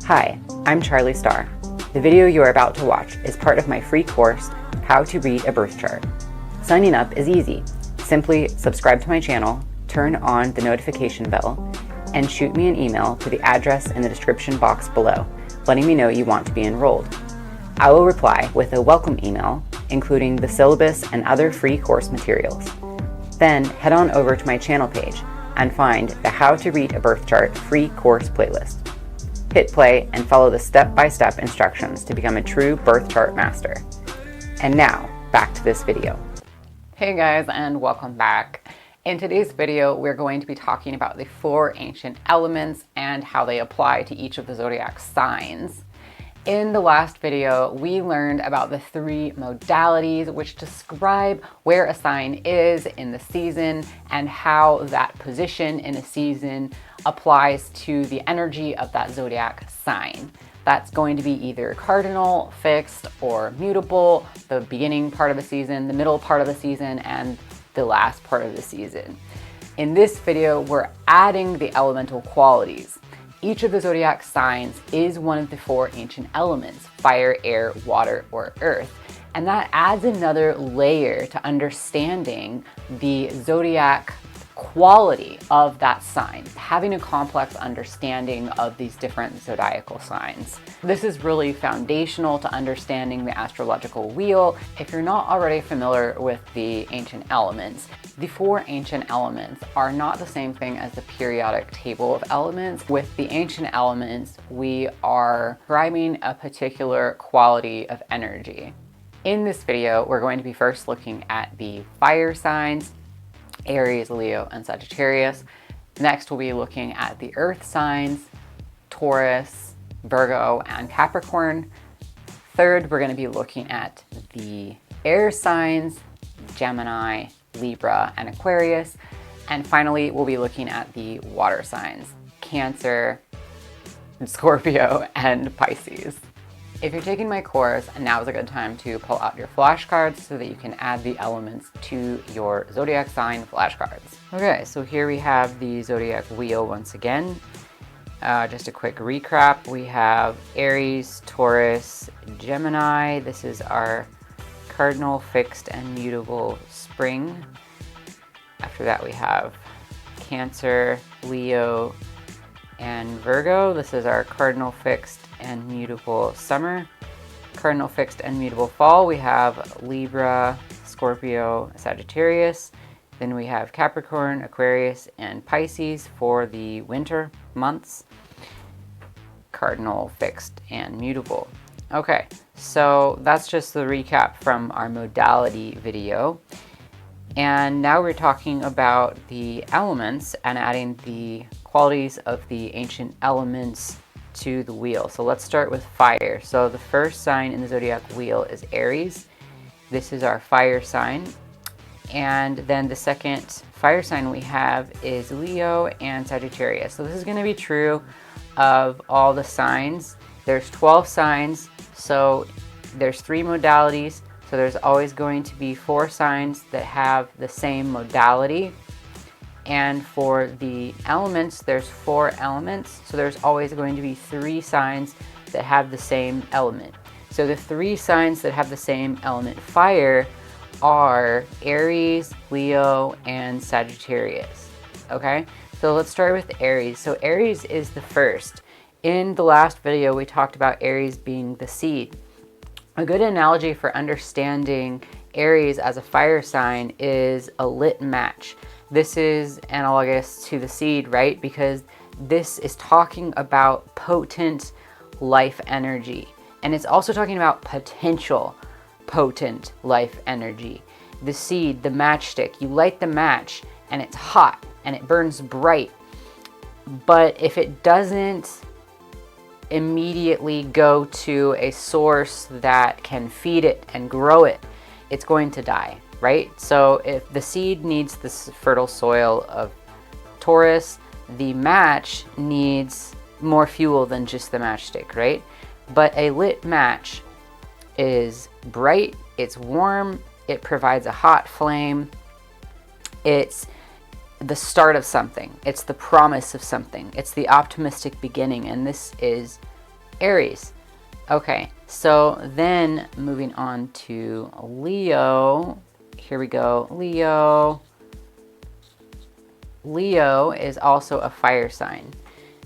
Hi, I'm Charlie Starr. The video you are about to watch is part of my free course, How to Read a Birth Chart. Signing up is easy. Simply subscribe to my channel, turn on the notification bell, and shoot me an email to the address in the description box below, letting me know you want to be enrolled. I will reply with a welcome email, including the syllabus and other free course materials. Then head on over to my channel page and find the How to Read a Birth Chart free course playlist. Hit play and follow the step-by-step instructions to become a true birth chart master. And now, back to this video. Hey guys, and welcome back. In today's video, we're going to be talking about the 4 ancient elements and how they apply to each of the zodiac signs. In the last video, we learned about the 3 modalities which describe where a sign is in the season and how that position in a season applies to the energy of that zodiac sign. That's going to be either cardinal, fixed, or mutable, the beginning part of the season, the middle part of the season, and the last part of the season. In this video, we're adding the elemental qualities. Each of the zodiac signs is one of the 4 ancient elements: fire, air, water, or earth. And that adds another layer to understanding the zodiac quality of that sign, having a complex understanding of these different zodiacal signs. This is really foundational to understanding the astrological wheel. If you're not already familiar with the ancient elements, the 4 ancient elements are not the same thing as the periodic table of elements. With the ancient elements, we are describing a particular quality of energy. In this video, we're going to be first looking at the fire signs: Aries, Leo, and Sagittarius. Next, we'll be looking at the earth signs: Taurus, Virgo, and Capricorn. Third, we're going to be looking at the air signs: Gemini, Libra, and Aquarius. And finally, we'll be looking at the water signs: Cancer, Scorpio, and Pisces. If you're taking my course, now is a good time to pull out your flashcards so that you can add the elements to your zodiac sign flashcards. Okay, so here we have the zodiac wheel once again. Just a quick recap. We have Aries, Taurus, Gemini. This is our cardinal, fixed, and mutable spring. After that, we have Cancer, Leo, and Virgo. This is our cardinal, fixed, and mutable summer. Cardinal, fixed, and mutable fall. We have Libra, Scorpio, Sagittarius. Then we have Capricorn, Aquarius, and Pisces for the winter months. Cardinal, fixed, and mutable. Okay, so that's just the recap from our modality video. And now we're talking about the elements and adding the qualities of the ancient elements to the wheel. So let's start with fire. So the first sign in the zodiac wheel is Aries. This is our fire sign. And then the second fire sign we have is Leo and Sagittarius. So this is going to be true of all the signs. There's 12 signs, so there's 3 modalities. So there's always going to be 4 signs that have the same modality. And for the elements, there's 4 elements. So there's always going to be 3 signs that have the same element. So the 3 signs that have the same element fire are Aries, Leo, and Sagittarius. Okay, so let's start with Aries. So Aries is the first. In the last video, we talked about Aries being the seed. A good analogy for understanding Aries as a fire sign is a lit match. This is analogous to the seed, right? Because this is talking about potent life energy. And it's also talking about potential potent life energy. The seed, the matchstick, you light the match and it's hot and it burns bright. But if it doesn't immediately go to a source that can feed it and grow it, it's going to die, right? So if the seed needs this fertile soil of Taurus, the match needs more fuel than just the matchstick, right? But a lit match is bright, it's warm, it provides a hot flame, it's the start of something, it's the promise of something, it's the optimistic beginning, and this is Aries. Okay, so then moving on to Leo. Here we go. Leo. Leo is also a fire sign.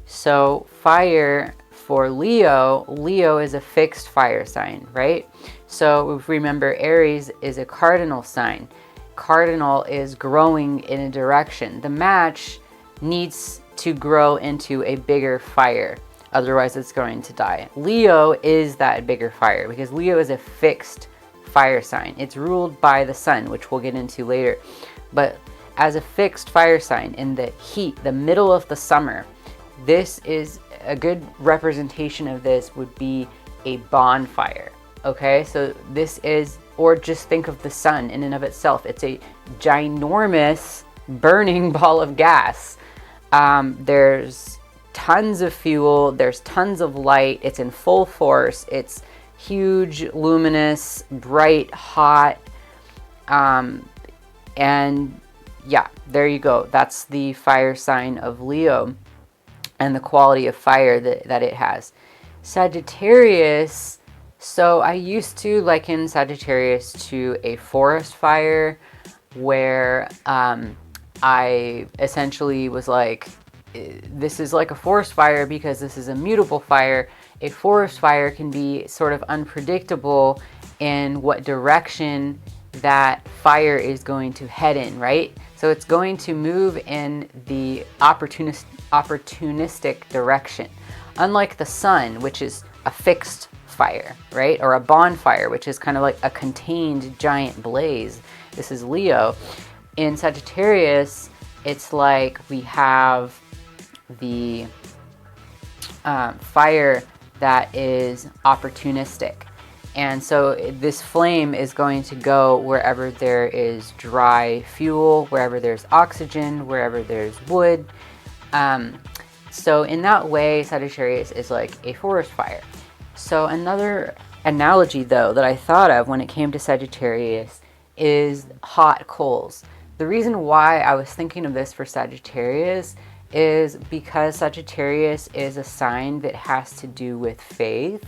So fire for Leo, Leo is a fixed fire sign, right? So if remember, Aries is a cardinal sign. Cardinal is growing in a direction. The match needs to grow into a bigger fire. Otherwise, it's going to die. Leo is that bigger fire because Leo is a fixed fire sign. It's ruled by the sun, which we'll get into later. But as a fixed fire sign in the heat, the middle of the summer, this is a good representation of this would be a bonfire. Okay, so this is, or just think of the sun in and of itself. It's a ginormous burning ball of gas. There's tons of fuel, there's tons of light, it's in full force, it's huge, luminous, bright, hot, and yeah, there you go. That's the fire sign of Leo and the quality of fire that it has. Sagittarius, so I used to liken Sagittarius to a forest fire where I essentially was like, this is like a forest fire because this is a mutable fire. A forest fire can be sort of unpredictable in what direction that fire is going to head in, right? So it's going to move in the opportunistic direction. Unlike the sun, which is a fixed fire, right? Or a bonfire, which is kind of like a contained giant blaze. This is Leo. In Sagittarius, it's like we have the fire that is opportunistic. And so this flame is going to go wherever there is dry fuel, wherever there's oxygen, wherever there's wood. So in that way, Sagittarius is like a forest fire. So another analogy, though, that I thought of when it came to Sagittarius is hot coals. The reason why I was thinking of this for Sagittarius is because Sagittarius is a sign that has to do with faith,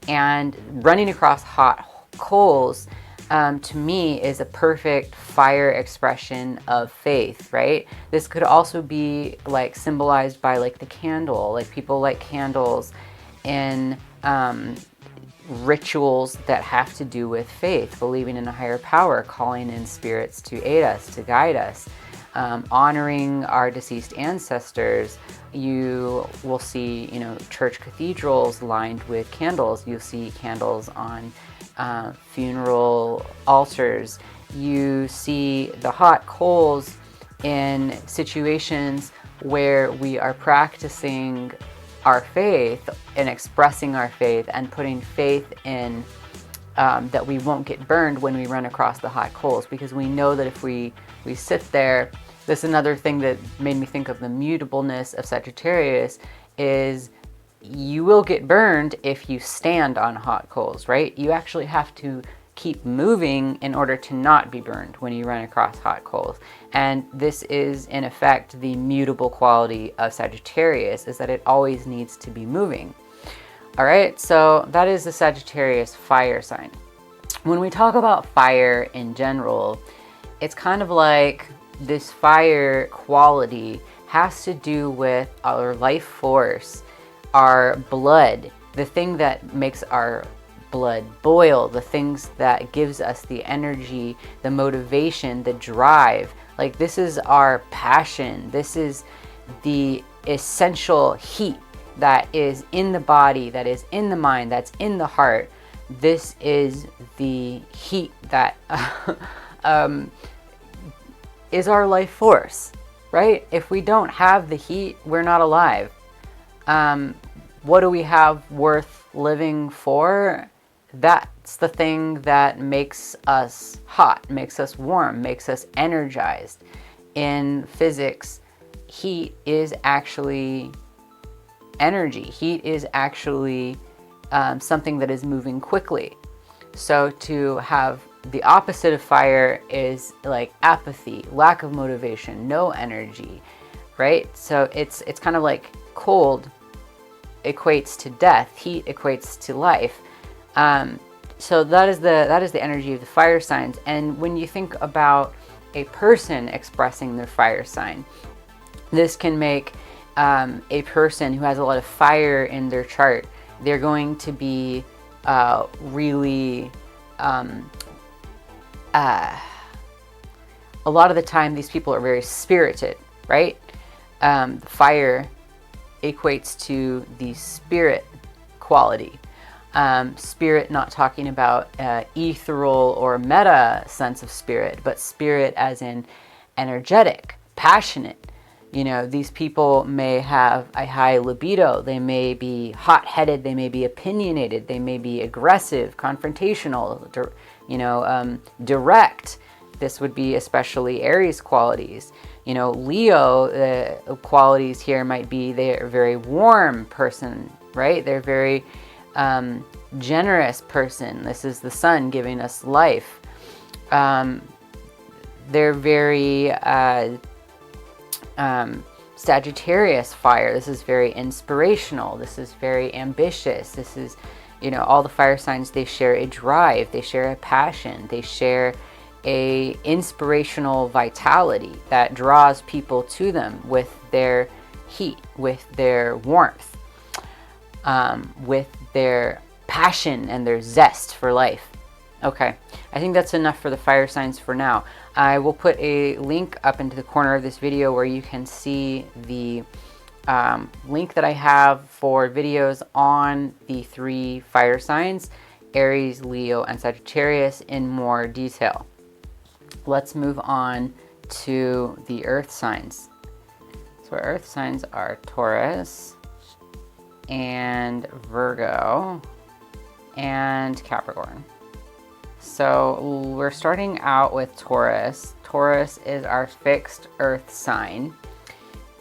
and running across hot coals to me is a perfect fire expression of faith, right? This could also be like symbolized by like the candle, like people light candles in rituals that have to do with faith, believing in a higher power, calling in spirits to aid us, to guide us, honoring our deceased ancestors. You will see, church cathedrals lined with candles. You'll see candles on funeral altars. You see the hot coals in situations where we are practicing our faith and expressing our faith and putting faith in that we won't get burned when we run across the hot coals, because we know that if we sit there. This is another thing that made me think of the mutableness of Sagittarius is you will get burned if you stand on hot coals, right? You actually have to keep moving in order to not be burned when you run across hot coals. And this is, in effect, the mutable quality of Sagittarius, is that it always needs to be moving. All right, so that is the Sagittarius fire sign. When we talk about fire in general, it's kind of like this fire quality has to do with our life force, our blood, the thing that makes our blood boil, the things that gives us the energy, the motivation, the drive. Like, this is our passion. This is the essential heat that is in the body, that is in the mind, that's in the heart. This is the heat that is our life force, right? If we don't have the heat, we're not alive. What do we have worth living for? That's the thing that makes us hot, makes us warm, makes us energized. In physics, heat is actually energy. Heat is actually something that is moving quickly. So to have the opposite of fire is like apathy, lack of motivation, no energy, right? So it's kind of like cold equates to death. Heat equates to life. So that is the energy of the fire signs. And when you think about a person expressing their fire sign, this can make a person who has a lot of fire in their chart, they're going to be really a lot of the time these people are very spirited, right? Fire equates to the spirit quality. Spirit, not talking about ethereal or meta sense of spirit, but spirit as in energetic, passionate. You know, these people may have a high libido. They may be hot-headed. They may be opinionated. They may be aggressive, confrontational, direct. This would be especially Aries qualities. You know, Leo qualities here might be they're a very warm person, right? They're very generous person. This is the sun giving us life. They're very Sagittarius fire. This is very inspirational. This is very ambitious. This is, you know, all the fire signs, they share a drive. They share a passion. They share a inspirational vitality that draws people to them with their heat, with their warmth, with their passion and their zest for life. Okay, I think that's enough for the fire signs for now. I will put a link up into the corner of this video where you can see the link that I have for videos on the 3 fire signs, Aries, Leo, and Sagittarius, in more detail. Let's move on to the earth signs. So our earth signs are Taurus and Virgo and Capricorn. So we're starting out with Taurus. Taurus is our fixed earth sign.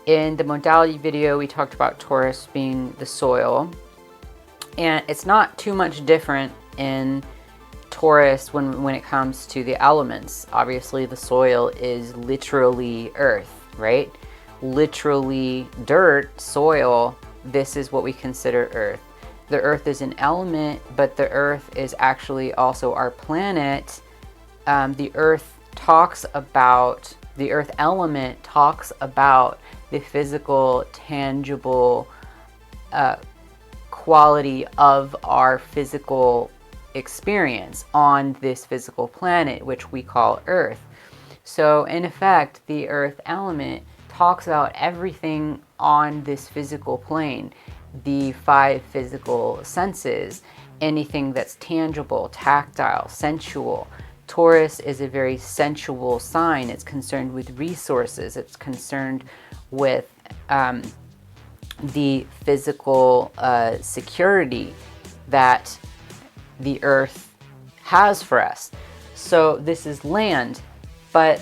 In the modality video, we talked about Taurus being the soil. And it's not too much different in Taurus when it comes to the elements. Obviously, the soil is literally earth, right? Literally dirt, soil. This is what we consider earth. The earth is an element, but the earth is actually also our planet. The earth element talks about the physical, tangible quality of our physical experience on this physical planet, which we call Earth. So in effect, the earth element talks about everything on this physical plane. The 5 physical senses, anything that's tangible, tactile, sensual. Taurus is a very sensual sign. It's concerned with resources. It's concerned with the physical security that the earth has for us. So this is land. But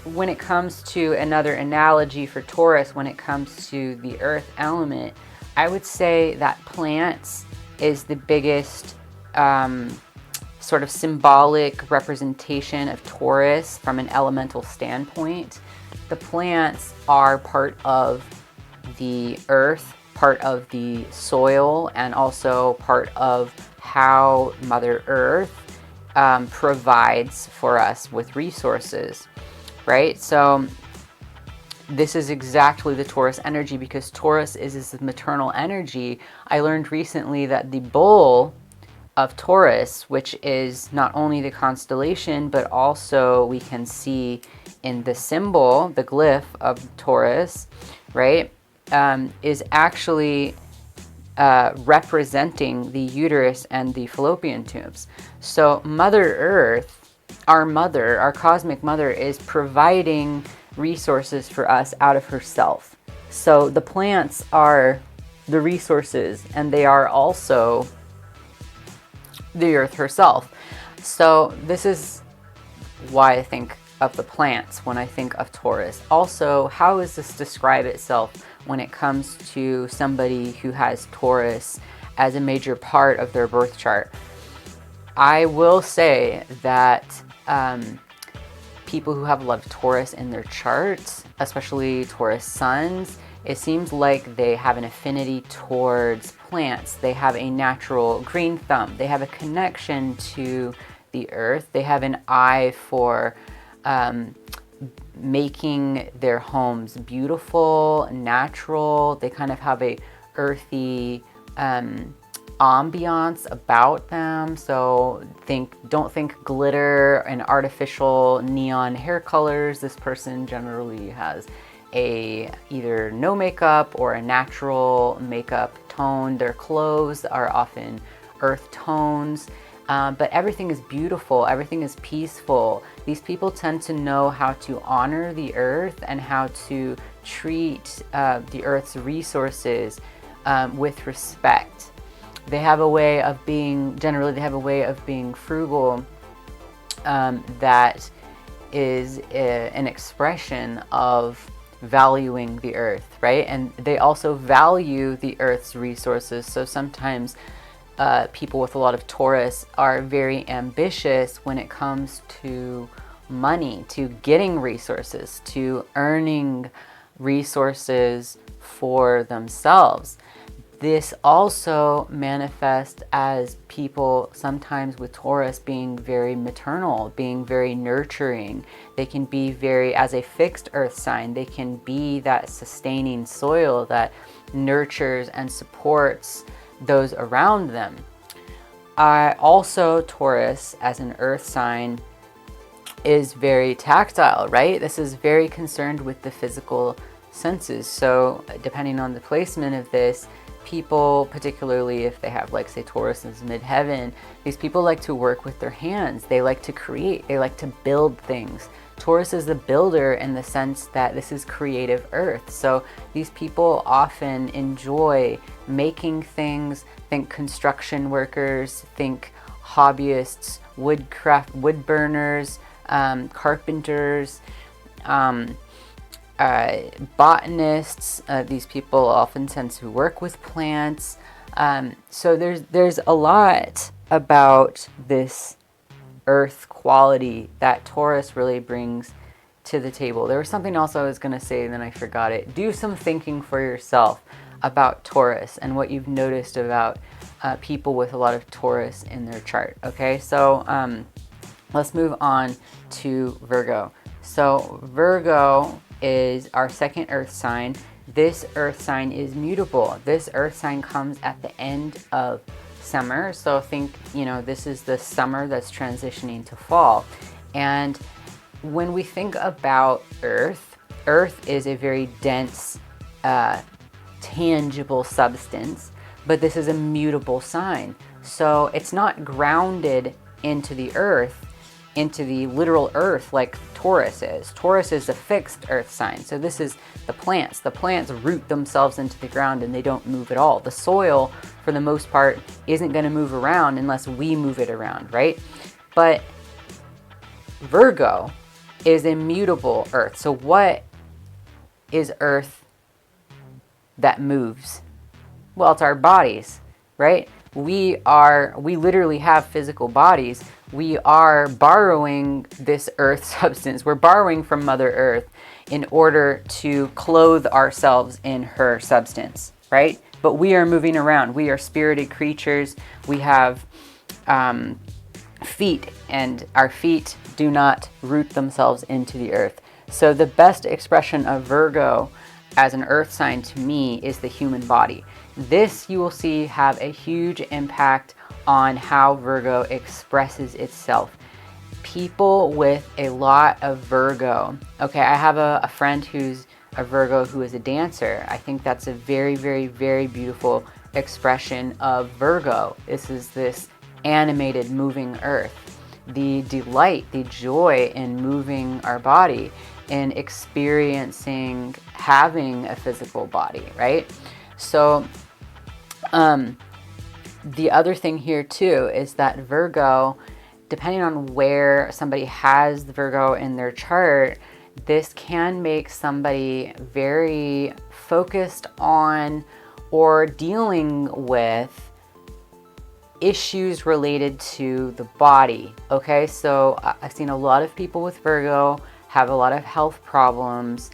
when it comes to another analogy for Taurus, when it comes to the earth element, I would say that plants is the biggest sort of symbolic representation of Taurus from an elemental standpoint. The plants are part of the earth, part of the soil, and also part of how Mother Earth provides for us with resources. Right? So this is exactly the Taurus energy, because Taurus is this maternal energy. I learned recently that the bull of Taurus, which is not only the constellation, but also we can see in the symbol, the glyph of Taurus, right, is actually representing the uterus and the fallopian tubes. So Mother Earth, our mother, our cosmic mother, is providing resources for us out of herself. So the plants are the resources, and they are also the earth herself. So this is why I think of the plants when I think of Taurus. Also, how does this describe itself when it comes to somebody who has Taurus as a major part of their birth chart? I will say that people who have a lot of Taurus in their charts, especially Taurus suns, It seems like they have an affinity towards plants. They have a natural green thumb. They have a connection to the earth. They have an eye for making their homes beautiful, natural. They kind of have a earthy ambiance about them. So don't think glitter and artificial neon hair colors. This person generally has either no makeup or a natural makeup tone. Their clothes are often earth tones. But everything is beautiful, everything is peaceful. These people tend to know how to honor the earth and how to treat the earth's resources with respect. They have a way of being, generally they have a way of being frugal that is an expression of valuing the earth, right? And they also value the earth's resources. So sometimes people with a lot of Taurus are very ambitious when it comes to money, to getting resources, to earning resources for themselves. This also manifests as people sometimes with Taurus being very maternal, being very nurturing. They can be very, as a fixed earth sign, they can be that sustaining soil that nurtures and supports those around them. Also, Taurus as an earth sign is very tactile, right? This is very concerned with the physical senses. So depending on the placement of this, people, particularly if they have, like, say, Taurus is midheaven, these people like to work with their hands. They like to create. They like to build things. Taurus is the builder in the sense that this is creative earth. So these people often enjoy making things. Think construction workers, think hobbyists, wood burners, carpenters, botanists. These people often tend to work with plants. So there's a lot about this earth quality that Taurus really brings to the table. There was something else I was going to say and then I forgot it. Do some thinking for yourself about Taurus and what you've noticed about people with a lot of Taurus in their chart. Okay, so let's move on to Virgo. So Virgo is our second earth sign. This earth sign is mutable. This earth sign comes at the end of summer. So think, this is the summer that's transitioning to fall. And when we think about Earth is a very dense, tangible substance, but this is a mutable sign. So it's not grounded into the earth, into the literal earth like Taurus is. Taurus is a fixed earth sign. So this is the plants. The plants root themselves into the ground and they don't move at all. The soil, for the most part, isn't going to move around unless we move it around, right? But Virgo is a mutable earth. So what is earth that moves? Well, it's our bodies, right? We literally have physical bodies. We are borrowing this earth substance. We're borrowing from Mother Earth in order to clothe ourselves in her substance, right? But we are moving around. We are spirited creatures. We have feet, and our feet do not root themselves into the earth. So the best expression of Virgo as an earth sign to me is the human body. This, you will see, have a huge impact on how Virgo expresses itself. People with a lot of Virgo. Okay, I have a friend who's a Virgo who is a dancer. I think that's a very, very, very beautiful expression of Virgo. This is this animated, moving earth. The delight, the joy in moving our body, in experiencing having a physical body, right? So the other thing here too is that Virgo, depending on where somebody has the Virgo in their chart, this can make somebody very focused on or dealing with issues related to the body. Okay, so I've seen a lot of people with Virgo have a lot of health problems.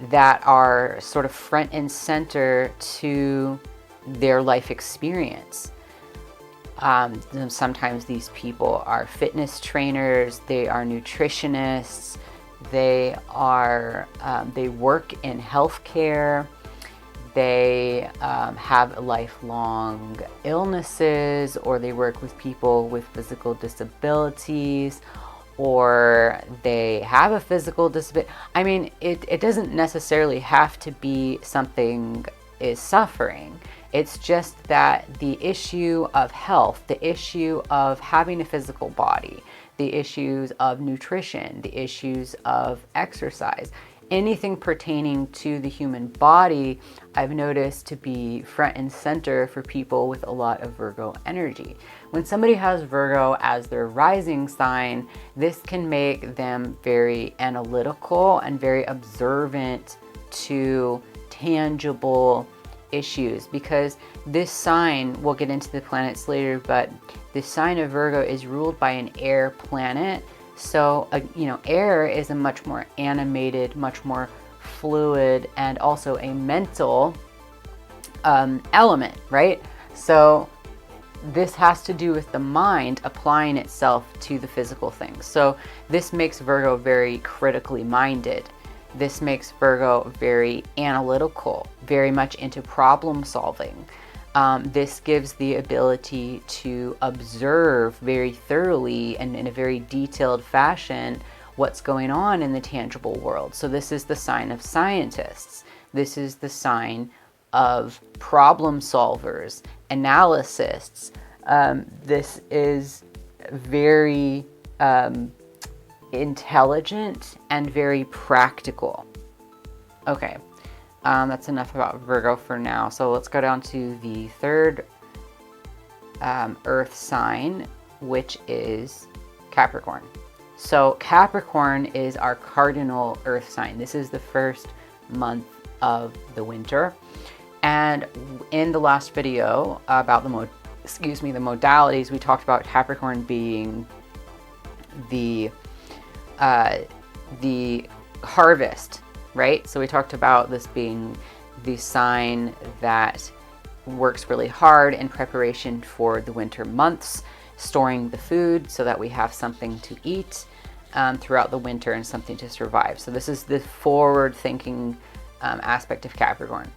that are sort of front and center to their life experience. Sometimes these people are fitness trainers, they are nutritionists, they work in healthcare, they have lifelong illnesses, or they work with people with physical disabilities, or they have a physical disability. I mean, it doesn't necessarily have to be something is suffering. It's just that the issue of health, the issue of having a physical body, the issues of nutrition, the issues of exercise, anything pertaining to the human body, I've noticed to be front and center for people with a lot of Virgo energy. When somebody has Virgo as their rising sign, this can make them very analytical and very observant to tangible issues, because this sign, we'll get into the planets later, but the sign of Virgo is ruled by an air planet. So, air is a much more animated, much more fluid, and also a mental element, right? So this has to do with the mind applying itself to the physical things. So this makes Virgo very critically minded. This makes Virgo very analytical, very much into problem solving. This gives the ability to observe very thoroughly and in a very detailed fashion what's going on in the tangible world. So this is the sign of scientists. This is the sign of problem solvers, analysts. This is very intelligent and very practical. Okay, that's enough about Virgo for now. So let's go down to the third earth sign, which is Capricorn. So Capricorn is our cardinal earth sign. This is the first month of the winter. And in the last video about the modalities, we talked about Capricorn being the harvest, right? So we talked about this being the sign that works really hard in preparation for the winter months, storing the food so that we have something to eat throughout the winter and something to survive. So this is the forward-thinking aspect of Capricorn.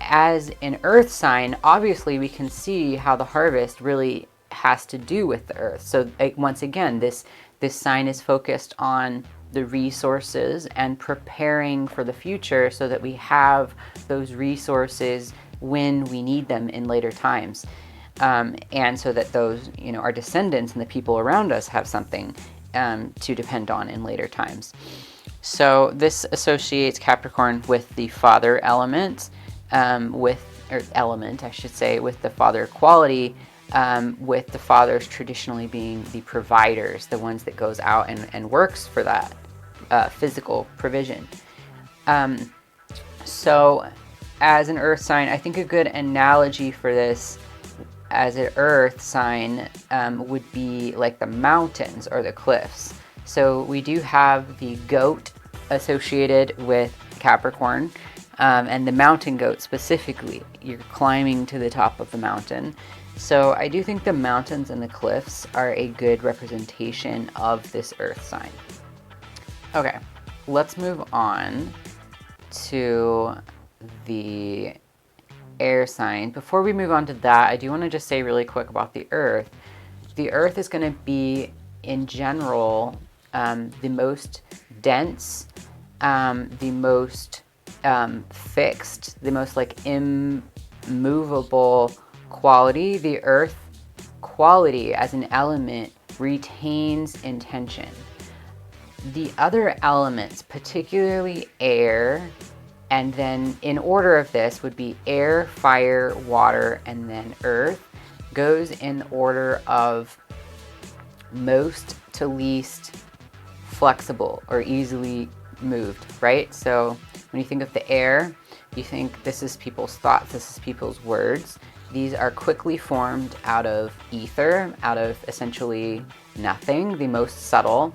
As an earth sign, obviously we can see how the harvest really has to do with the earth. So once again, this sign is focused on the resources and preparing for the future so that we have those resources when we need them in later times. And so that those, our descendants and the people around us have something to depend on in later times. So this associates Capricorn with the father element, with the father quality, with the fathers traditionally being the providers, the ones that goes out and works for that physical provision. So as an earth sign, I think a good analogy for this as an earth sign would be like the mountains or the cliffs. So we do have the goat associated with Capricorn, and the mountain goat specifically. You're climbing to the top of the mountain. So I do think the mountains and the cliffs are a good representation of this earth sign. Okay, let's move on to the air sign. Before we move on to that, I do want to just say really quick about the earth. The earth is going to be, in general, the most dense, the most fixed, the most immovable quality. The earth quality as an element retains intention. The other elements, particularly air, and then in order of this would be air, fire, water, and then earth, goes in order of most to least flexible or easily moved, right? So when you think of the air, you think this is people's thoughts, this is people's words. These are quickly formed out of ether, out of essentially nothing, the most subtle.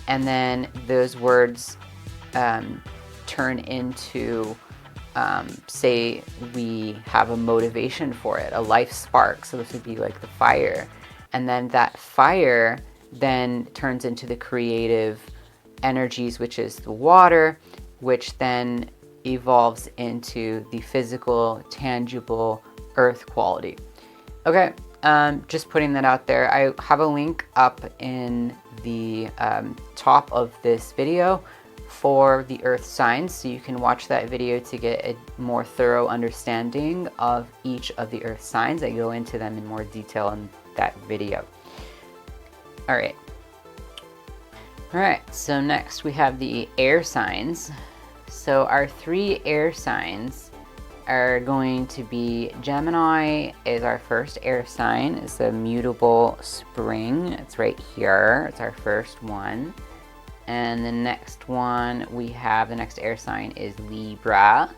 And then those words turn into, say we have a motivation for it, a life spark. So this would be like the fire. And then that fire then turns into the creative energies, which is the water, which then evolves into the physical, tangible earth quality. Okay, just putting that out there. I have a link up in the top of this video for the earth signs, so you can watch that video to get a more thorough understanding of each of the earth signs. I go into them in more detail in that video. All right, so next we have the air signs. So our 3 air signs are going to be Gemini is our first air sign. It's a mutable spring. It's right here. It's our first one. And the next one we have, the next air sign is Libra.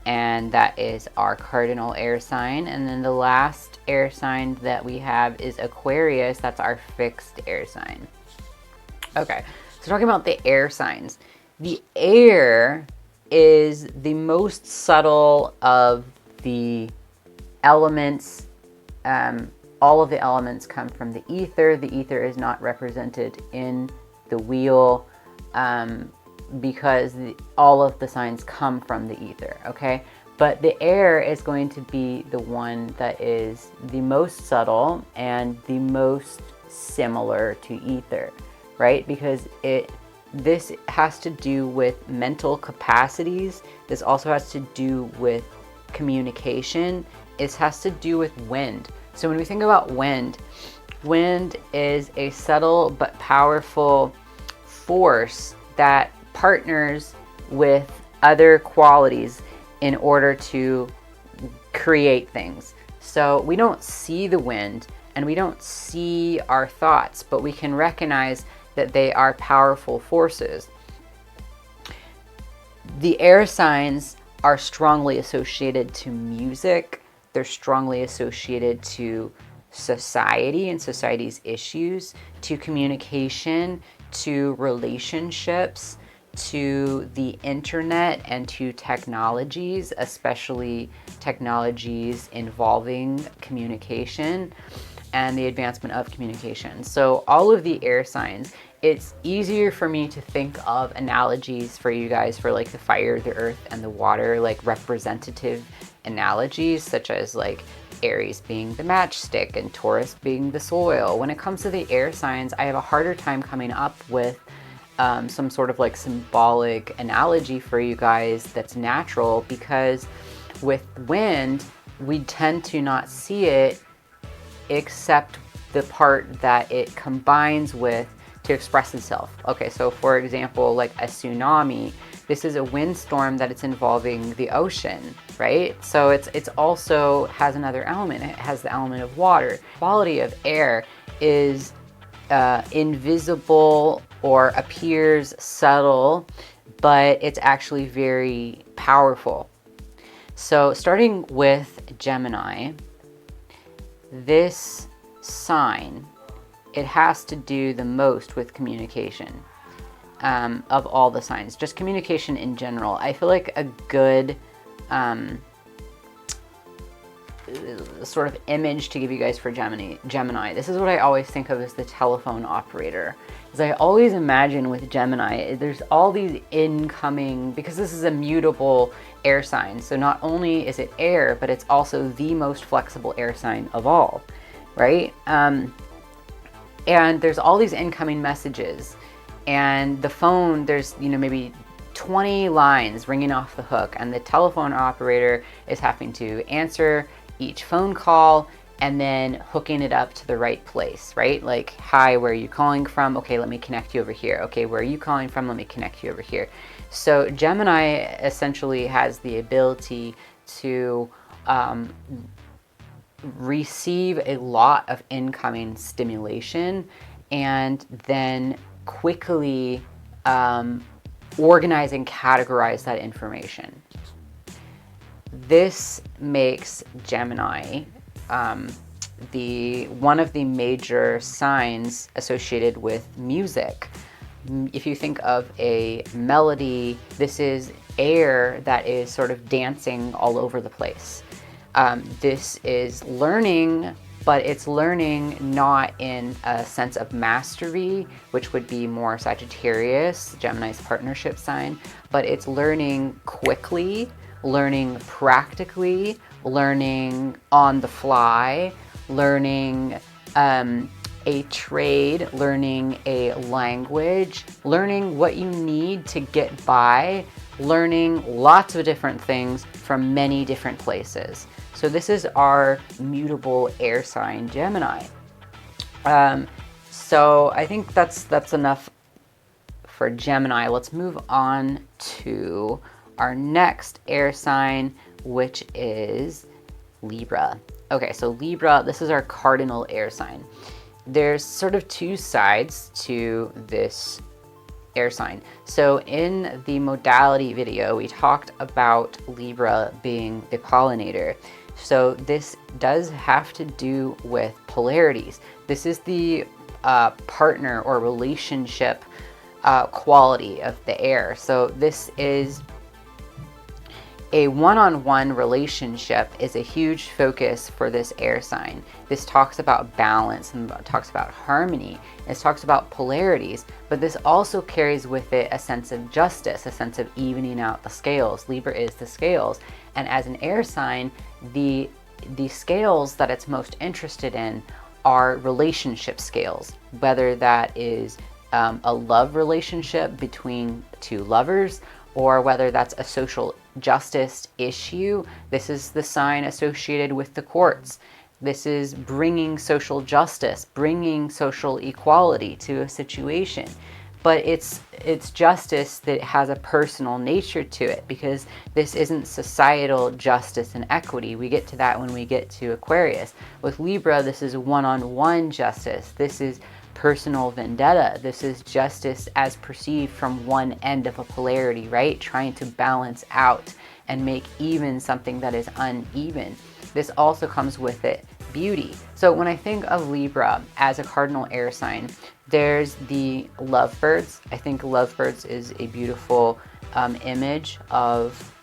And that is our cardinal air sign. And then the last air sign that we have is Aquarius. That's our fixed air sign. Okay, so talking about the air signs. The air is the most subtle of the elements. All of the elements come from the ether. The ether is not represented in the wheel because all of the signs come from the ether, okay? But the air is going to be the one that is the most subtle and the most similar to ether, right? Because this has to do with mental capacities. This also has to do with communication. It has to do with wind. So when we think about wind, wind is a subtle but powerful force that partners with other qualities in order to create things. So we don't see the wind and we don't see our thoughts, but we can recognize that they are powerful forces. The air signs are strongly associated to music. They're strongly associated to society and society's issues, to communication, to relationships, to the internet, and to technologies, especially technologies involving communication and the advancement of communication. So all of the air signs, it's easier for me to think of analogies for you guys for like the fire, the earth, and the water, like representative analogies, such as like Aries being the matchstick and Taurus being the soil. When it comes to the air signs, I have a harder time coming up with some sort of like symbolic analogy for you guys that's natural, because with wind, we tend to not see it except the part that it combines with to express itself. Okay, so for example, like a tsunami, this is a windstorm that it's involving the ocean, right? So it's also has another element. It has the element of water. Quality of air is invisible or appears subtle, but it's actually very powerful. So starting with Gemini, this sign, it has to do the most with communication of all the signs, just communication in general. I feel like a good sort of image to give you guys for Gemini, this is what I always think of as the telephone operator. Because I always imagine with Gemini, there's all these incoming, because this is a mutable air sign. So not only is it air, but it's also the most flexible air sign of all, right? And there's all these incoming messages, and the phone, there's, you know, maybe 20 lines ringing off the hook, and the telephone operator is having to answer each phone call and then hooking it up to the right place, right? Like, hi, where are you calling from? Okay, let me connect you over here. Okay, where are you calling from? Let me connect you over here. So Gemini essentially has the ability to receive a lot of incoming stimulation and then quickly organize and categorize that information. This makes Gemini one of the major signs associated with music. if you think of a melody, this is air that is sort of dancing all over the place. This is learning, but it's learning not in a sense of mastery, which would be more Sagittarius, Gemini's partnership sign, but it's learning quickly, learning practically, learning on the fly, learning a trade, learning a language, learning what you need to get by, learning lots of different things from many different places. So this is our mutable air sign, Gemini. So I think that's enough for Gemini. Let's move on to our next air sign, which is Libra. Okay, so Libra, this is our cardinal air sign. There's sort of two sides to this air sign. So in the modality video, we talked about Libra being the pollinator. So this does have to do with polarities. This is the partner or relationship quality of the air. So this is a one-on-one relationship is a huge focus for this air sign. This talks about balance and talks about harmony. It talks about polarities, but this also carries with it a sense of justice, a sense of evening out the scales. Libra is the scales. And as an air sign, the scales that it's most interested in are relationship scales, whether that is a love relationship between two lovers, or whether that's a social justice issue. This is the sign associated with the courts. This is bringing social justice, bringing social equality to a situation. But it's justice that has a personal nature to it, because this isn't societal justice and equity. We get to that when we get to Aquarius. With Libra, this is one-on-one justice. This is personal vendetta. This is justice as perceived from one end of a polarity, right? Trying to balance out and make even something that is uneven. This also comes with it beauty. So when I think of Libra as a cardinal air sign, there's the lovebirds. I think lovebirds is a beautiful image of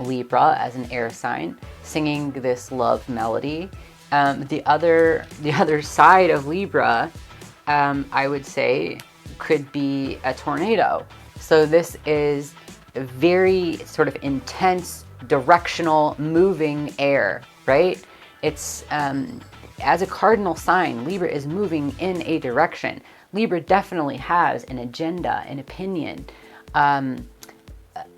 Libra as an air sign, singing this love melody. The other side of Libra, I would say, could be a tornado. So this is very sort of intense, directional, moving air, right? It's as a cardinal sign, Libra is moving in a direction. Libra definitely has an agenda, an opinion,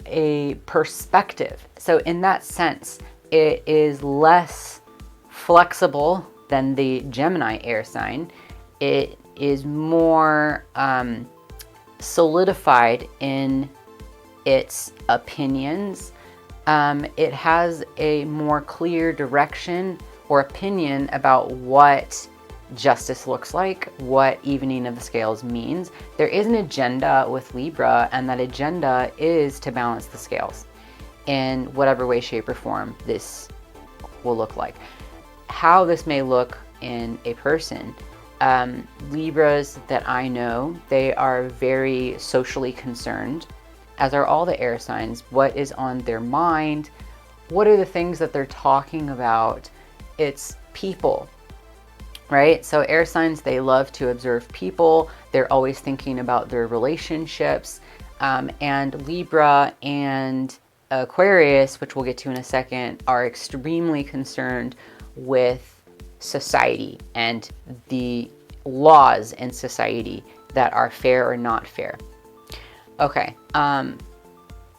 a perspective. So in that sense, it is less flexible than the Gemini air sign. It is more solidified in its opinions. It has a more clear direction or opinion about what justice looks like, what evening of the scales means. There is an agenda with Libra, and that agenda is to balance the scales in whatever way, shape, or form this will look like. How this may look in a person. Libras that I know, they are very socially concerned, as are all the air signs. What is on their mind? What are the things that they're talking about? It's people, right? So air signs, they love to observe people. They're always thinking about their relationships. And Libra and Aquarius, which we'll get to in a second, are extremely concerned with society and the laws in society that are fair or not fair. Okay,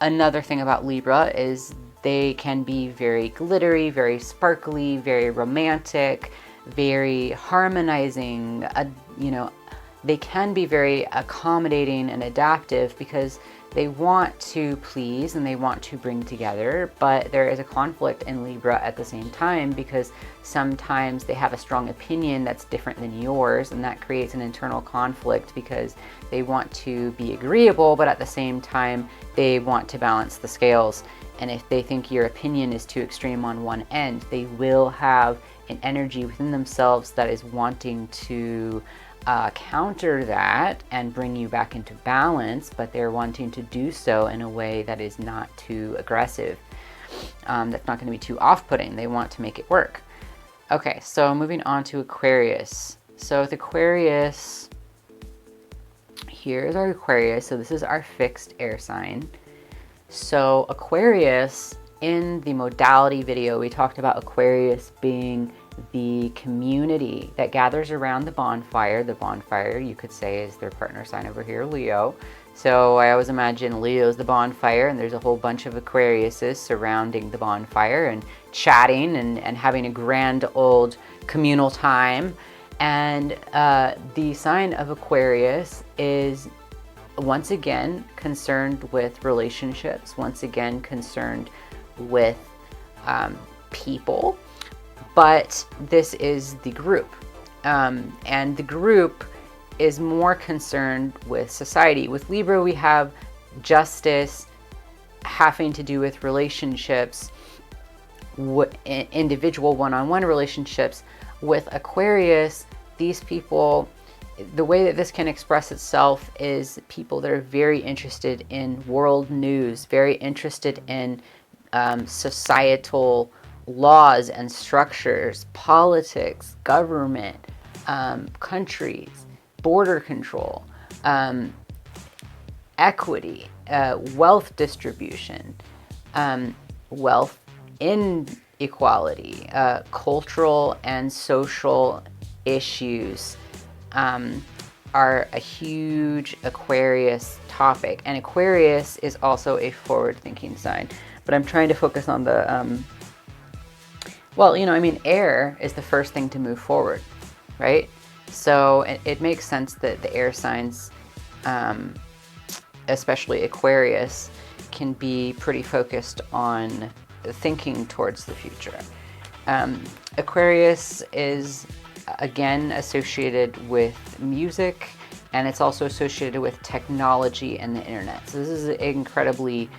another thing about Libra is they can be very glittery, very sparkly, very romantic, very harmonizing. They can be very accommodating and adaptive because they want to please and they want to bring together, but there is a conflict in Libra at the same time, because sometimes they have a strong opinion that's different than yours, and that creates an internal conflict because they want to be agreeable, but at the same time they want to balance the scales. And if they think your opinion is too extreme on one end, they will have an energy within themselves that is wanting to counter that and bring you back into balance, but they're wanting to do so in a way that is not too aggressive. That's not going to be too off-putting. They want to make it work. Okay, so moving on to Aquarius. So with Aquarius, here's our Aquarius. So this is our fixed air sign. So Aquarius, in the modality video, we talked about Aquarius being the community that gathers around the bonfire. The bonfire, you could say, is their partner sign over here, Leo. So I always imagine Leo's the bonfire, and there's a whole bunch of Aquariuses surrounding the bonfire and chatting and having a grand old communal time. And the sign of Aquarius is once again concerned with relationships, once again concerned with people. But this is the group, and the group is more concerned with society. With Libra, we have justice having to do with relationships, individual one-on-one relationships. With Aquarius, these people, the way that this can express itself is people that are very interested in world news, very interested in societal laws and structures, politics, government, countries, border control, equity, wealth distribution, wealth inequality, cultural and social issues are a huge Aquarius topic. And Aquarius is also a forward-thinking sign. But I'm trying to focus on the well, you know, I mean, air is the first thing to move forward, right? So it makes sense that the air signs, especially Aquarius, can be pretty focused on thinking towards the future. Aquarius is, again, associated with music, and it's also associated with technology and the internet. So this is incredibly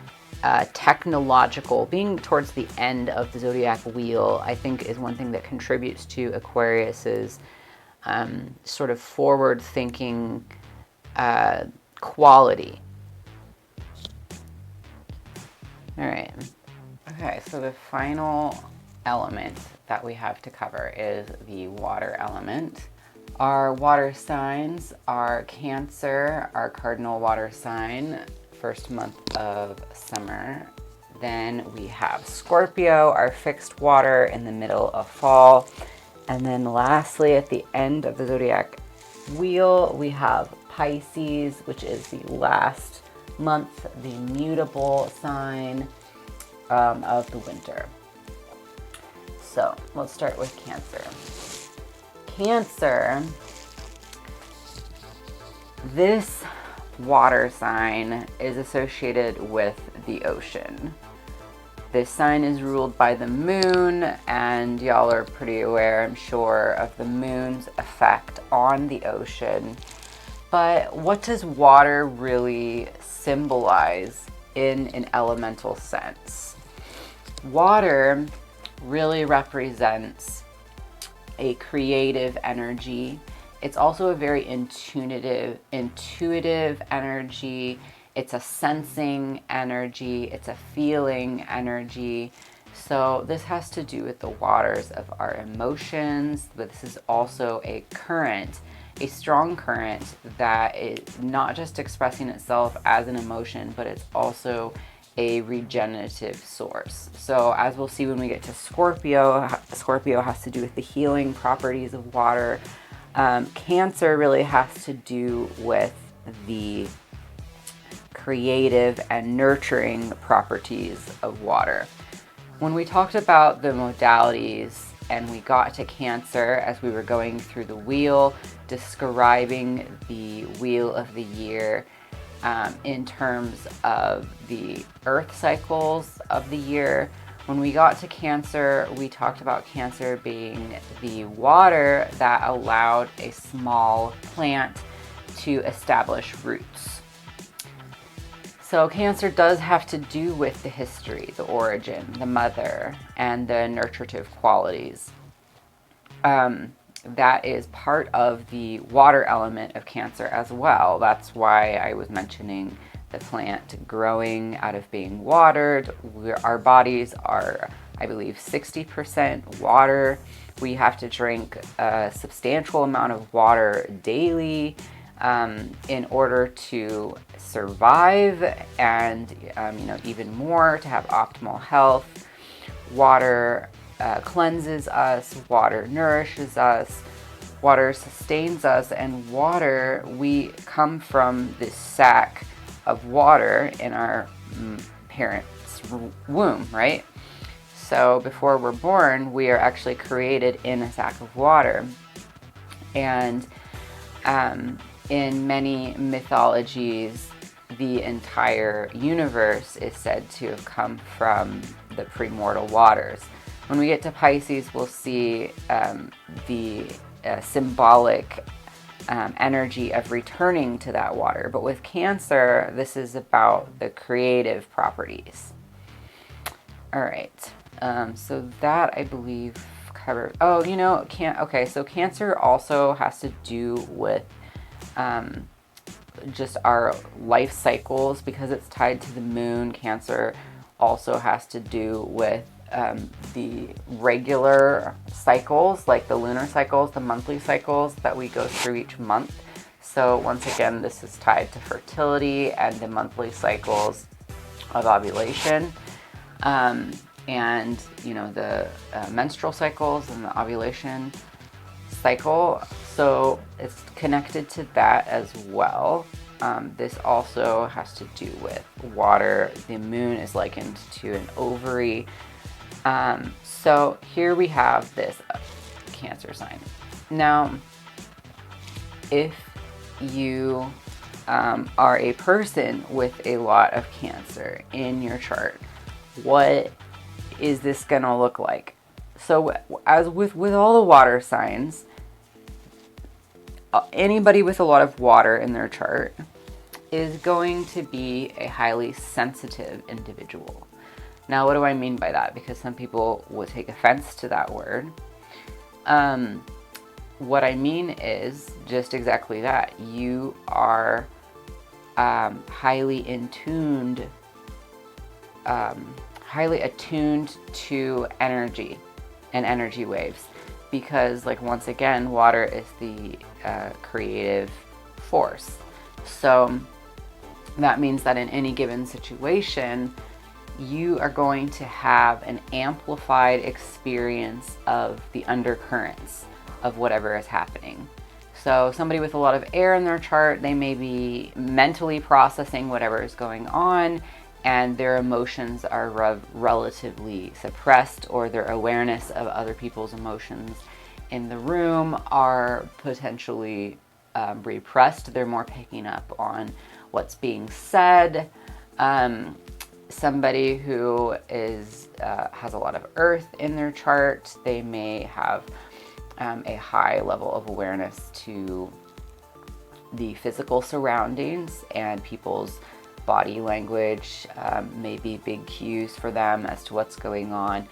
technological. Being towards the end of the zodiac wheel, I think, is one thing that contributes to Aquarius's sort of forward-thinking quality. All right. Okay, so the final element that we have to cover is the water element. Our water signs are Cancer, our cardinal water sign, first month of summer. Then we have Scorpio, our fixed water, in the middle of fall. And then lastly, at the end of the zodiac wheel, we have Pisces, which is the last month, the mutable sign of the winter. So let's start with Cancer. Cancer, this water sign is associated with the ocean. This sign is ruled by the moon, and y'all are pretty aware, I'm sure, of the moon's effect on the ocean. But what does water really symbolize in an elemental sense? Water really represents a creative energy. It's also a very intuitive energy. It's a sensing energy. It's a feeling energy. So this has to do with the waters of our emotions, but this is also a current, a strong current that is not just expressing itself as an emotion, but it's also a regenerative source. So as we'll see when we get to Scorpio, Scorpio has to do with the healing properties of water. Cancer really has to do with the creative and nurturing properties of water. When we talked about the modalities and we got to Cancer as we were going through the wheel, describing the wheel of the year in terms of the earth cycles of the year, when we got to Cancer, we talked about Cancer being the water that allowed a small plant to establish roots. So Cancer does have to do with the history, the origin, the mother, and the nurturative qualities. that is part of the water element of Cancer as well. That's why I was mentioning the plant growing out of being watered. Our bodies are, I believe, 60% water. We have to drink a substantial amount of water daily in order to survive, and even more to have optimal health. Water cleanses us, water nourishes us, water sustains us, and water, we come from this sac of water in our parents' womb, right? So before we're born, we are actually created in a sack of water. And in many mythologies, the entire universe is said to have come from the primordial waters. When we get to Pisces, we'll see the symbolic energy of returning to that water. But with Cancer, this is about the creative properties. All right. So that, I believe, covered. Oh, okay. So Cancer also has to do with just our life cycles, because it's tied to the moon. Cancer also has to do with the regular cycles, like the lunar cycles, the monthly cycles that we go through each month. So once again, this is tied to fertility and the monthly cycles of ovulation, and the menstrual cycles and the ovulation cycle. So it's connected to that as well. This also has to do with water. The moon is likened to an ovary. So here we have this Cancer sign. Now, if you are a person with a lot of Cancer in your chart, what is this gonna look like? So as with all the water signs, anybody with a lot of water in their chart is going to be a highly sensitive individual. Now, what do I mean by that? Because some people would take offense to that word. What I mean is just exactly that. You are highly attuned to energy and energy waves, because, like, once again, water is the creative force. So that means that in any given situation, you are going to have an amplified experience of the undercurrents of whatever is happening. So somebody with a lot of air in their chart, they may be mentally processing whatever is going on, and their emotions are relatively suppressed, or their awareness of other people's emotions in the room are potentially repressed. They're more picking up on what's being said. Somebody who has a lot of earth in their chart, they may have a high level of awareness to the physical surroundings, and people's body language may be big cues for them as to what's going on.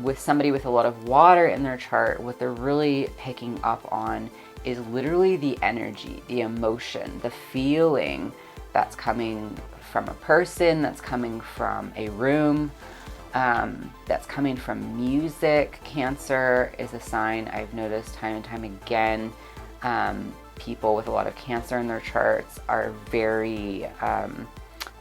With somebody with a lot of water in their chart, what they're really picking up on is literally the energy, the emotion, the feeling that's coming from a person, that's coming from a room, that's coming from music. Cancer is a sign I've noticed time and time again. People with a lot of Cancer in their charts are very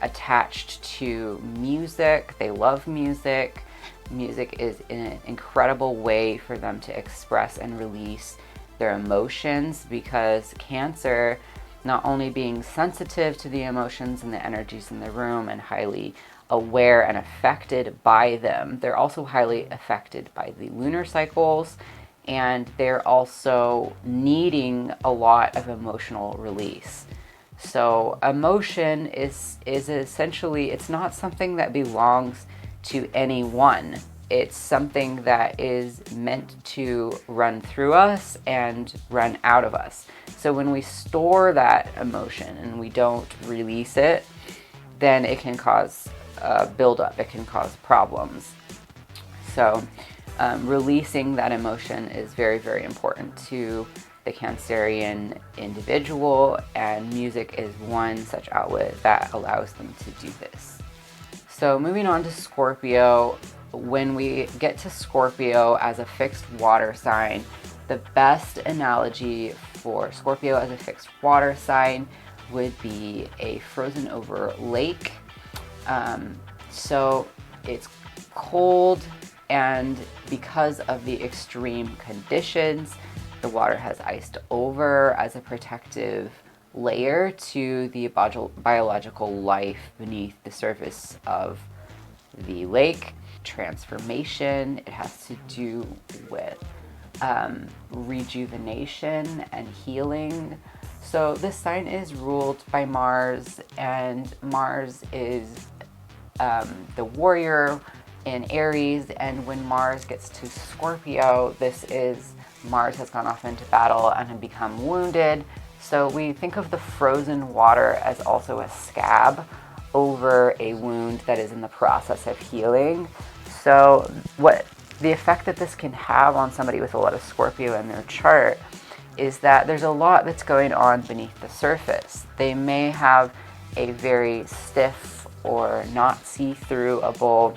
attached to music. They love music. Music is an incredible way for them to express and release their emotions, because Cancer, not only being sensitive to the emotions and the energies in the room and highly aware and affected by them, they're also highly affected by the lunar cycles, and they're also needing a lot of emotional release. So emotion is essentially, it's not something that belongs to anyone. It's something that is meant to run through us and run out of us. So when we store that emotion and we don't release it, then it can cause buildup. It can cause problems. So Releasing that emotion is very, very important to the Cancerian individual, and music is one such outlet that allows them to do this. So moving on to Scorpio, when we get to Scorpio as a fixed water sign, the best analogy for Scorpio as a fixed water sign would be a frozen over lake. So it's cold, and because of the extreme conditions, the water has iced over as a protective layer to the biological life beneath the surface of the lake. Transformation, it has to do with rejuvenation and healing. So this sign is ruled by Mars, and Mars is the warrior in Aries, and when Mars gets to Scorpio, this is Mars has gone off into battle and had become wounded. So we think of the frozen water as also a scab over a wound that is in the process of healing. So what the effect that this can have on somebody with a lot of Scorpio in their chart is that there's a lot that's going on beneath the surface. They may have a very stiff or not see-throughable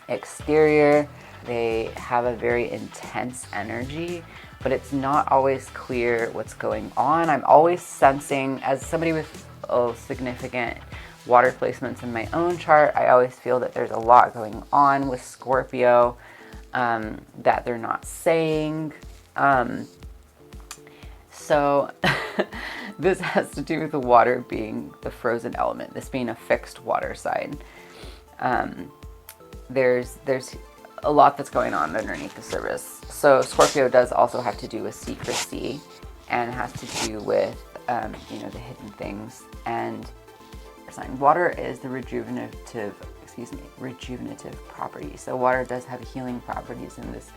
exterior. They have a very intense energy, but it's not always clear what's going on. I'm always sensing, as somebody with significant water placements in my own chart, I always feel that there's a lot going on with Scorpio that they're not saying. So this has to do with the water being the frozen element, this being a fixed water sign. There's a lot that's going on underneath the surface. So Scorpio does also have to do with secrecy, and has to do with the hidden things. And sign water is the rejuvenative property. So water does have healing properties, and this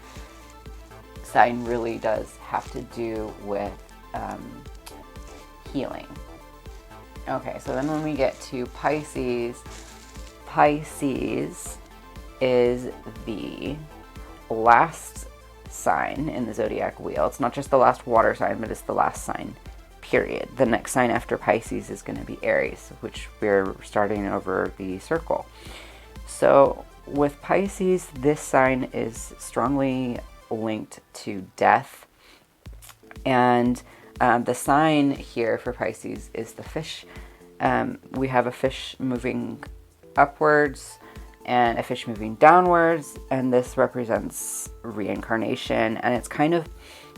sign really does have to do with healing. Okay, so then when we get to Pisces, Pisces is the last sign in the zodiac wheel. It's not just the last water sign, but it's the last sign, period. The next sign after Pisces is going to be Aries, which we're starting over the circle. So with Pisces, this sign is strongly linked to death. And the sign here for Pisces is the fish. We have a fish moving upwards and a fish moving downwards, and this represents reincarnation, and it's kind of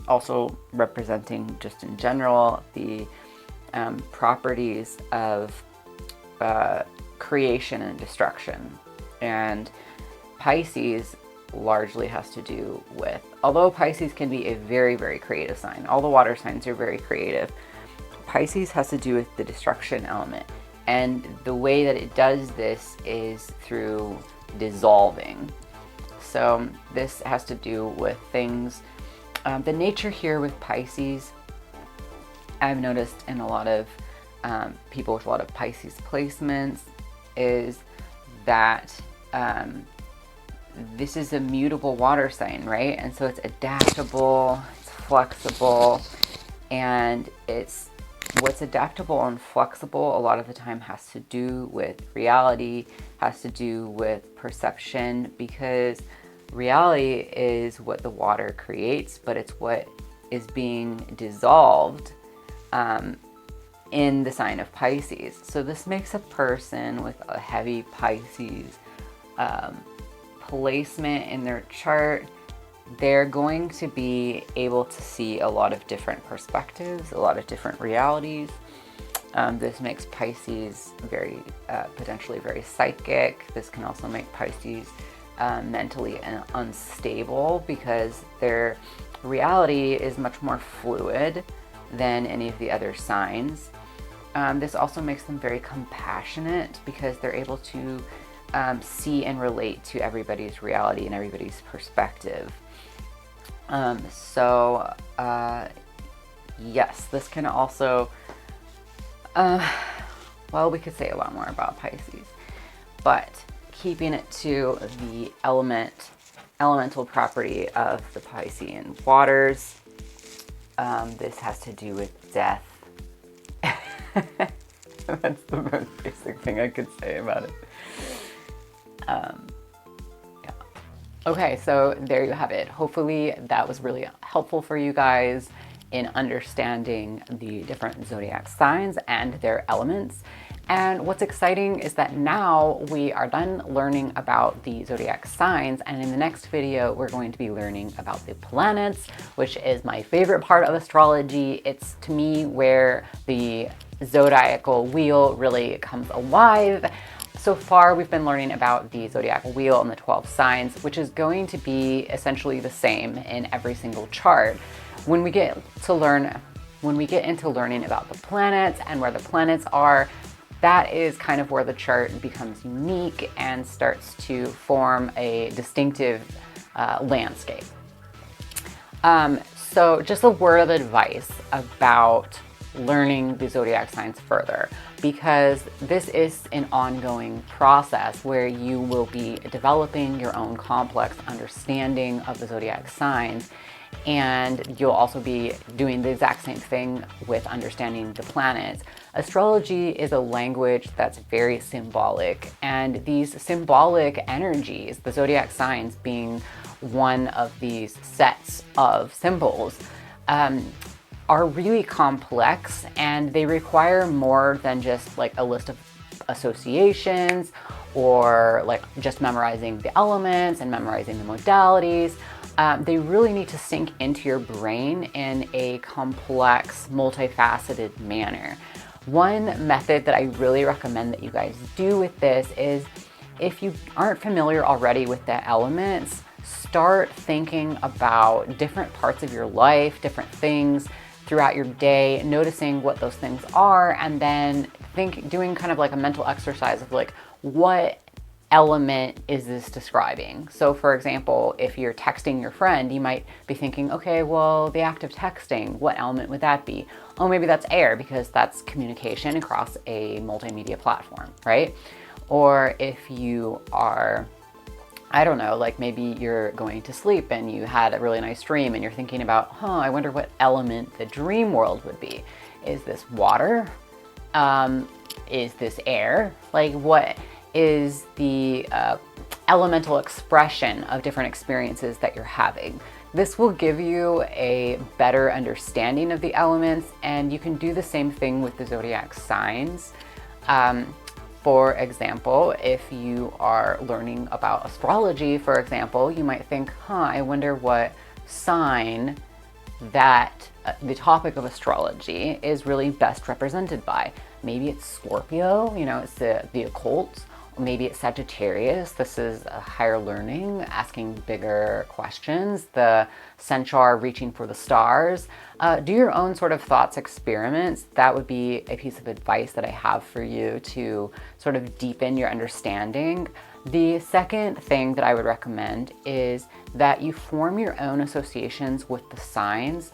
also representing, just in general, the properties of creation and destruction. And Pisces largely has to do with, although Pisces can be a very, very creative sign, all the water signs are very creative, Pisces has to do with the destruction element. And the way that it does this is through dissolving. So this has to do with things. The nature here with Pisces, I've noticed in a lot of people with a lot of Pisces placements, is that this is a mutable water sign, right? And so it's adaptable, it's flexible, and it's what's adaptable and flexible a lot of the time has to do with reality, has to do with perception, because reality is what the water creates, but it's what is being dissolved in the sign of Pisces. So this makes a person with a heavy Pisces placement in their chart, they're going to be able to see a lot of different perspectives, a lot of different realities. This makes Pisces very, potentially very psychic. This can also make Pisces mentally unstable, because their reality is much more fluid than any of the other signs. This also makes them very compassionate, because they're able to see and relate to everybody's reality and everybody's perspective. Yes, this can also, well, we could say a lot more about Pisces, but keeping it to the element elemental property of the Piscean waters. This has to do with death. That's the most basic thing I could say about it. Yeah. Okay, so there you have it. Hopefully that was really helpful for you guys in understanding the different zodiac signs and their elements. And what's exciting is that now we are done learning about the zodiac signs, and in the next video we're going to be learning about the planets, which is my favorite part of astrology. It's, to me, where the zodiacal wheel really comes alive. So far we've been learning about the zodiac wheel and the 12 signs, which is going to be essentially the same in every single chart. When we get into learning about the planets and where the planets are, that is kind of where the chart becomes unique and starts to form a distinctive landscape. So just a word of advice about learning the zodiac signs further, because this is an ongoing process where you will be developing your own complex understanding of the zodiac signs, and you'll also be doing the exact same thing with understanding the planets. Astrology is a language that's very symbolic, and these symbolic energies, the zodiac signs being one of these sets of symbols, are really complex, and they require more than just like a list of associations or like just memorizing the elements and memorizing the modalities. They really need to sink into your brain in a complex, multifaceted manner. One method that I really recommend that you guys do with this is, if you aren't familiar already with the elements, start thinking about different parts of your life, different things throughout your day, noticing what those things are, and then doing kind of like a mental exercise of like, what element is this describing? So for example, if you're texting your friend, you might be thinking, okay, well, the act of texting, what element would that be? Oh, maybe that's air, because that's communication across a multimedia platform, right? Or if you are, I don't know, like maybe you're going to sleep and you had a really nice dream and you're thinking about, I wonder what element the dream world would be. Is this water? Is this air? Like, what is the elemental expression of different experiences that you're having? This will give you a better understanding of the elements, and you can do the same thing with the zodiac signs. For example, if you are learning about astrology, for example, you might think, I wonder what sign that the topic of astrology is really best represented by. Maybe it's Scorpio, it's the occult. Maybe it's Sagittarius. This is a higher learning, asking bigger questions. The Centaur, reaching for the stars. Do your own sort of thoughts experiments. That would be a piece of advice that I have for you to sort of deepen your understanding. The second thing that I would recommend is that you form your own associations with the signs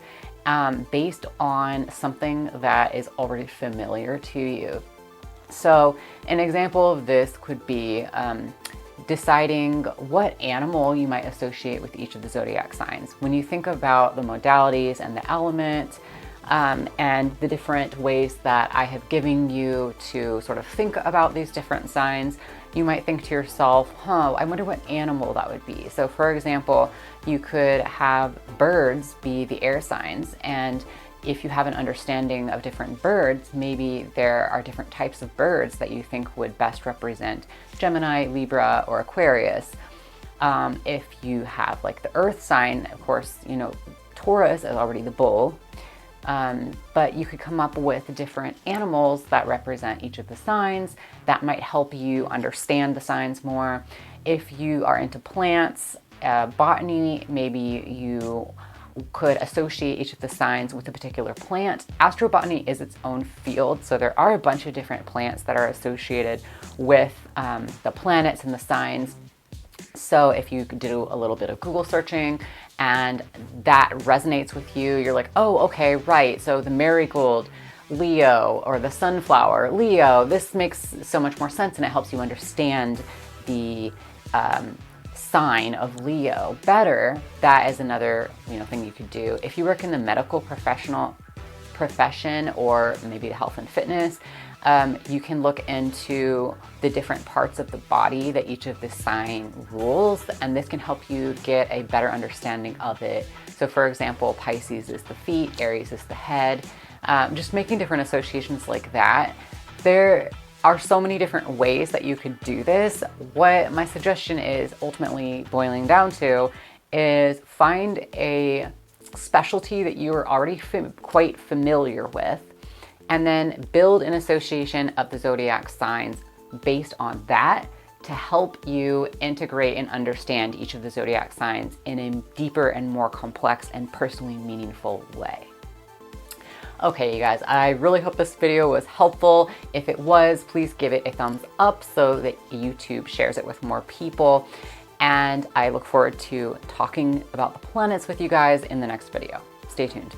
based on something that is already familiar to you. So an example of this could be deciding what animal you might associate with each of the zodiac signs. When you think about the modalities and the element and the different ways that I have given you to sort of think about these different signs, you might think to yourself, I wonder what animal that would be. So for example, you could have birds be the air signs, and if you have an understanding of different birds, maybe there are different types of birds that you think would best represent Gemini, Libra, or Aquarius. If you have like the earth sign, of course, Taurus is already the bull, but you could come up with different animals that represent each of the signs that might help you understand the signs more. If you are into plants, botany, maybe you could associate each of the signs with a particular plant. Astrobotany is its own field, so there are a bunch of different plants that are associated with the planets and the signs. So if you do a little bit of Google searching and that resonates with you, you're like, oh, okay, right. So the marigold, Leo, or the sunflower, Leo, this makes so much more sense, and it helps you understand the sign of Leo better, that is another, thing you could do. If you work in the medical profession or maybe the health and fitness, you can look into the different parts of the body that each of the sign rules, and this can help you get a better understanding of it. So for example, Pisces is the feet, Aries is the head, just making different associations like that. There are so many different ways that you could do this. What my suggestion is ultimately boiling down to is find a specialty that you are already quite familiar with, and then build an association of the zodiac signs based on that to help you integrate and understand each of the zodiac signs in a deeper and more complex and personally meaningful way. Okay, you guys, I really hope this video was helpful. If it was, please give it a thumbs up so that YouTube shares it with more people. And I look forward to talking about the planets with you guys in the next video. Stay tuned.